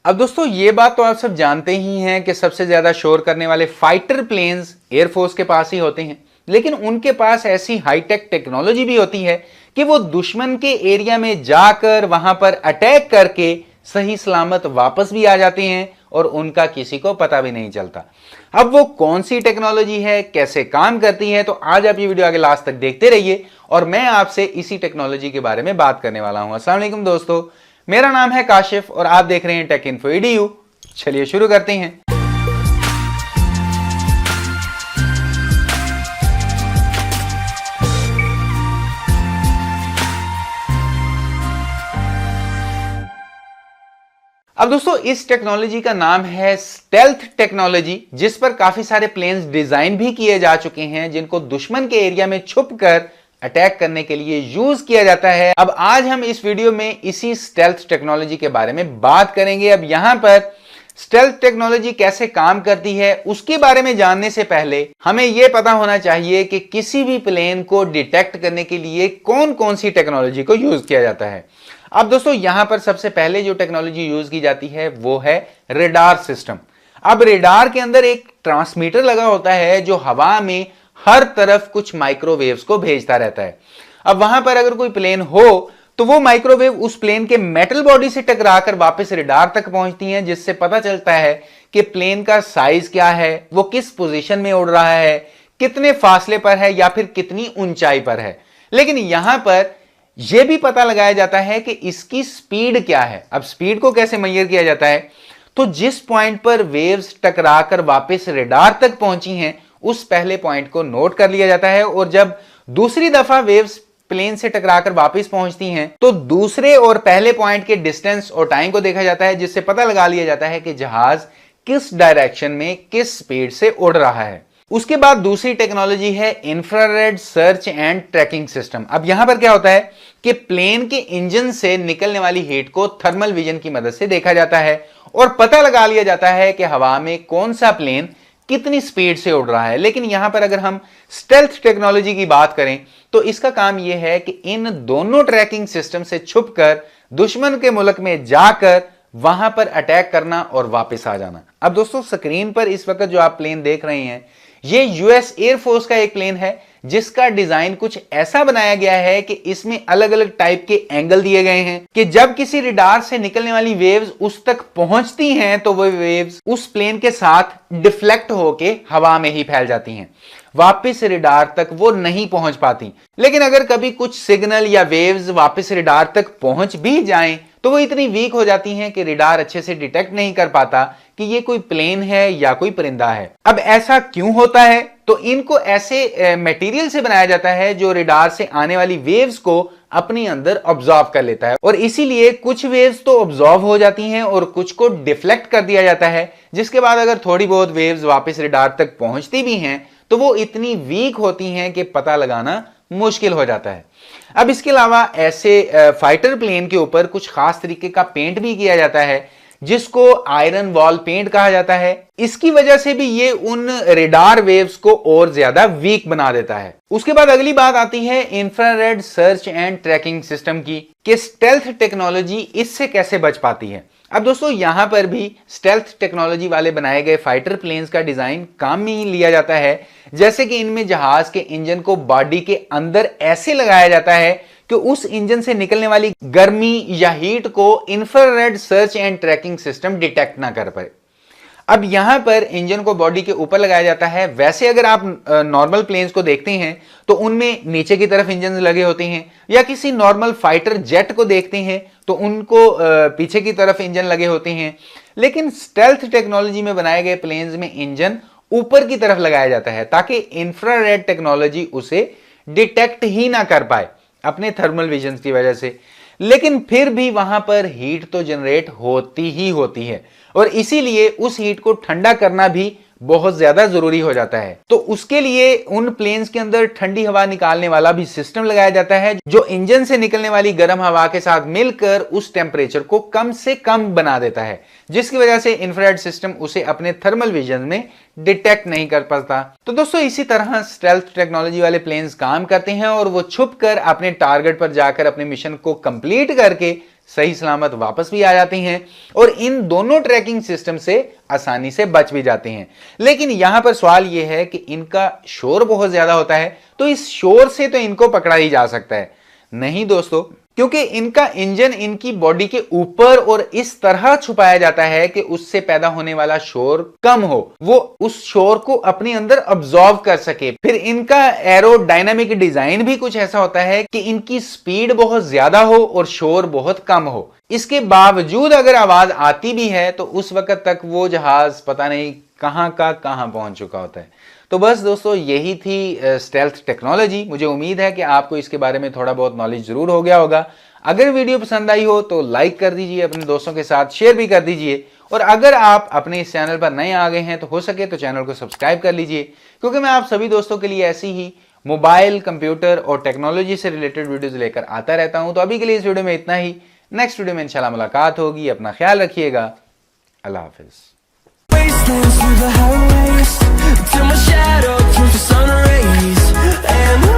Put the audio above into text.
अब दोस्तों ये बात तो आप सब जानते ही हैं कि सबसे ज्यादा शोर करने वाले फाइटर प्लेन्स एयरफोर्स के पास ही होते हैं, लेकिन उनके पास ऐसी हाईटेक टेक्नोलॉजी भी होती है कि वो दुश्मन के एरिया में जाकर वहां पर अटैक करके सही सलामत वापस भी आ जाते हैं और उनका किसी को पता भी नहीं चलता। अब वो कौन सी टेक्नोलॉजी है, कैसे काम करती है, तो आज आप ये वीडियो आगे लास्ट तक देखते रहिए और मैं आपसे इसी टेक्नोलॉजी के बारे में बात करने वाला हूं। अस्सलाम वालेकुम दोस्तों, मेरा नाम है काशिफ और आप देख रहे हैं टेक इन्फो EDU। चलिए शुरू करते हैं। अब दोस्तों इस टेक्नोलॉजी का नाम है स्टेल्थ टेक्नोलॉजी, जिस पर काफी सारे प्लेन्स डिजाइन भी किए जा चुके हैं जिनको दुश्मन के एरिया में छुपकर अटैक करने के लिए यूज किया जाता है। अब आज हम इस वीडियो में इसी स्टेल्थ टेक्नोलॉजी के बारे में बात करेंगे। अब यहां पर स्टेल्थ टेक्नोलॉजी कैसे काम करती है उसके बारे में जानने से पहले हमें यह पता होना चाहिए कि किसी भी प्लेन को डिटेक्ट करने के लिए कौन कौन सी टेक्नोलॉजी को यूज किया जाता है। अब दोस्तों यहां पर सबसे पहले जो टेक्नोलॉजी यूज की जाती है वो है रेडार सिस्टम। अब रेडार के अंदर एक ट्रांसमीटर लगा होता है जो हवा में हर तरफ कुछ माइक्रोवेव्स को भेजता रहता है। अब वहां पर अगर कोई प्लेन हो तो वो माइक्रोवेव उस प्लेन के मेटल बॉडी से टकराकर वापस रेडार तक पहुंचती हैं, जिससे पता चलता है कि प्लेन का साइज क्या है, वो किस पोजीशन में उड़ रहा है, कितने फासले पर है या फिर कितनी ऊंचाई पर है। लेकिन यहां पर यह भी पता लगाया जाता है कि इसकी स्पीड क्या है। अब स्पीड को कैसे मेजर किया जाता है, तो जिस पॉइंट पर वेव्स टकराकर वापस रेडार तक पहुंची हैं उस पहले पॉइंट को नोट कर लिया जाता है और जब दूसरी दफा वेव्स प्लेन से टकराकर वापस पहुंचती हैं तो दूसरे और पहले पॉइंट के डिस्टेंस और टाइम को देखा जाता है, जिससे पता लगा लिया जाता है कि जहाज किस डायरेक्शन में किस स्पीड से उड़ रहा है। उसके बाद दूसरी टेक्नोलॉजी है infrared search and tracking system. अब यहां पर क्या होता है कि प्लेन के इंजन से निकलने वाली हीट को थर्मल विजन की मदद से देखा जाता है और पता लगा लिया जाता है कि हवा में कौन सा प्लेन कितनी स्पीड से उड़ रहा है। लेकिन यहां पर अगर हम स्टेल्थ टेक्नोलॉजी की बात करें तो इसका काम यह है कि इन दोनों ट्रैकिंग सिस्टम से छुपकर दुश्मन के मुल्क में जाकर वहां पर अटैक करना और वापस आ जाना। अब दोस्तों स्क्रीन पर इस वक्त जो आप प्लेन देख रहे हैं ये यूएस एयरफोर्स का एक प्लेन है जिसका डिजाइन कुछ ऐसा बनाया गया है कि इसमें अलग अलग टाइप के एंगल दिए गए हैं कि जब किसी रेडार से निकलने वाली वेव्स उस तक पहुंचती हैं तो वो वेव्स उस प्लेन के साथ डिफ्लेक्ट होके हवा में ही फैल जाती हैं, वापस रेडार तक वो नहीं पहुंच पाती। लेकिन अगर कभी कुछ सिग्नल या वेव्स वापस रेडार तक पहुंच भी जाएं तो वो इतनी वीक हो जाती हैं कि रेडार अच्छे से डिटेक्ट नहीं कर पाता कि ये कोई प्लेन है या कोई परिंदा है। अब ऐसा क्यों होता है, तो इनको ऐसे मटेरियल से बनाया जाता है जो रेडार से आने वाली वेव्स को अपने अंदर ऑब्जॉर्व कर लेता है और इसीलिए कुछ वेव्स तो ऑब्जॉर्व हो जाती हैं और कुछ को डिफ्लेक्ट कर दिया जाता है, जिसके बाद अगर थोड़ी बहुत वेव्स वापस रेडार तक पहुंचती भी हैं तो वो इतनी वीक होती हैं कि पता लगाना मुश्किल हो जाता है। अब इसके अलावा ऐसे फाइटर प्लेन के ऊपर कुछ खास तरीके का पेंट भी किया जाता है जिसको आयरन वॉल पेंट कहा जाता है। इसकी वजह से भी ये उन रेडार वेव्स को और ज्यादा वीक बना देता है। उसके बाद अगली बात आती है infrared search and tracking system की कि स्टेल्थ टेक्नोलॉजी इससे कैसे बच पाती है। अब दोस्तों यहां पर भी स्टेल्थ टेक्नोलॉजी वाले बनाए गए फाइटर प्लेन्स का डिजाइन काम में ही लिया जाता है, जैसे कि इनमें जहाज के इंजन को बॉडी के अंदर ऐसे लगाया जाता है कि उस इंजन से निकलने वाली गर्मी या हीट को infrared search and tracking system detect ना कर पाए। अब यहां पर इंजन को बॉडी के ऊपर लगाया जाता है। वैसे अगर आप नॉर्मल प्लेन्स को देखते हैं तो उनमें नीचे की तरफ इंजन लगे होते हैं, या किसी नॉर्मल फाइटर जेट को देखते हैं तो उनको पीछे की तरफ इंजन लगे होते हैं। लेकिन स्टेल्थ टेक्नोलॉजी में बनाए गए प्लेन्स में इंजन ऊपर की तरफ लगाया जाता है ताकि इंफ्रारेड टेक्नोलॉजी उसे डिटेक्ट ही ना कर पाए अपने थर्मल विजन की वजह से। लेकिन फिर भी वहां पर हीट तो जनरेट होती ही होती है और इसीलिए उस हीट को ठंडा करना भी बहुत ज्यादा जरूरी हो जाता है। तो उसके लिए उन प्लेन्स के अंदर ठंडी हवा निकालने वाला भी सिस्टम लगाया जाता है जो इंजन से निकलने वाली गर्म हवा के साथ मिलकर उस टेम्परेचर को कम से कम बना देता है, जिसकी वजह से इंफ्रारेड सिस्टम उसे अपने थर्मल विजन में डिटेक्ट नहीं कर पाता। तो दोस्तों इसी तरह स्टेल्थ टेक्नोलॉजी वाले प्लेन्स काम करते हैं और वो छुपकर अपने टारगेट पर जाकर अपने मिशन को कंप्लीट करके सही सलामत वापस भी आ जाती हैं और इन दोनों ट्रैकिंग सिस्टम से आसानी से बच भी जाते हैं। लेकिन यहां पर सवाल यह है कि इनका शोर बहुत ज्यादा होता है, तो इस शोर से तो इनको पकड़ा ही जा सकता है। नहीं दोस्तों, क्योंकि इनका इंजन इनकी बॉडी के ऊपर और इस तरह छुपाया जाता है कि उससे पैदा होने वाला शोर कम हो, वो उस शोर को अपने अंदर अब्सॉर्ब कर सके। फिर इनका एरोडायनामिक डिजाइन भी कुछ ऐसा होता है कि इनकी स्पीड बहुत ज्यादा हो और शोर बहुत कम हो। इसके बावजूद अगर आवाज आती भी है तो उस वक्त तक वो जहाज पता नहीं कहां का कहां पहुंच चुका होता है। तो बस दोस्तों, यही थी स्टेल्थ टेक्नोलॉजी। मुझे उम्मीद है कि आपको इसके बारे में थोड़ा बहुत नॉलेज जरूर हो गया होगा। अगर वीडियो पसंद आई हो तो लाइक कर दीजिए, अपने दोस्तों के साथ शेयर भी कर दीजिए, और अगर आप अपने इस चैनल पर नए आ गए हैं तो हो सके तो चैनल को सब्सक्राइब कर लीजिए, क्योंकि मैं आप सभी दोस्तों के लिए ऐसी ही मोबाइल, कंप्यूटर और टेक्नोलॉजी से रिलेटेड वीडियोज लेकर आता रहता हूं। तो अभी के लिए इस वीडियो में इतना ही। नेक्स्ट वीडियो में इंशाल्लाह मुलाकात होगी। अपना ख्याल रखिएगा। अल्लाह हाफिज। Wastelands through the highways till my shadow turns to sun rays, and